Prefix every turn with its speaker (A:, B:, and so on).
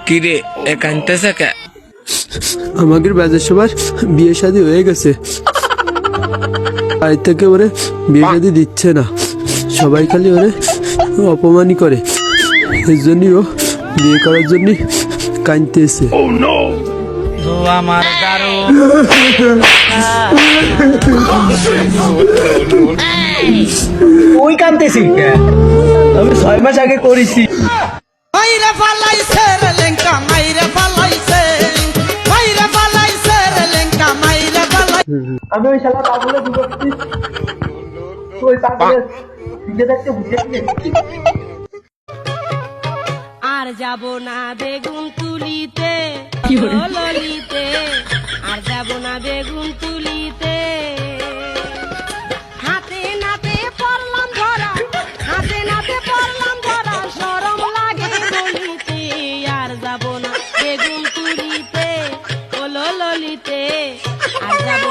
A: কিরে একান্তেছে কে?
B: আমাদের বাজার সবার বিয়ে শাদী হয়ে গেছে, বাড়ি থেকে ওরে বিয়ে শাদী দিচ্ছে না, সবাই খালি ওরে অপমানই করে। এর জন্যই ও বিয়ে করার জন্য কাঁদতেছে।
A: তো আমার দারু
C: ওই কানতেছি আমি 6 মাস আগে করেছি।
D: মাইরে ফালাইছে রে লেঙ্কা, মাইরে ফালাইছে, মাইরে ফালাইছে রে লেঙ্কা, মাইরে ফালাইছে।
C: আমি ওই শালা পাগলে বুঝাচ্ছি, ওই পাগলে দিকে দেখতে বুঝাচ্ছি।
E: আর যাব না বেগুন তুলিতে, ললিতে, আর যাব না বেগুন তুলিতে। হাতে নাতে পড়লাম ধরা, হাতে নাতে পড়লাম ধরা, শরম লাগে বলিতে। আর যাব না বেগুন তুলিতে, ললিতে, আর যাব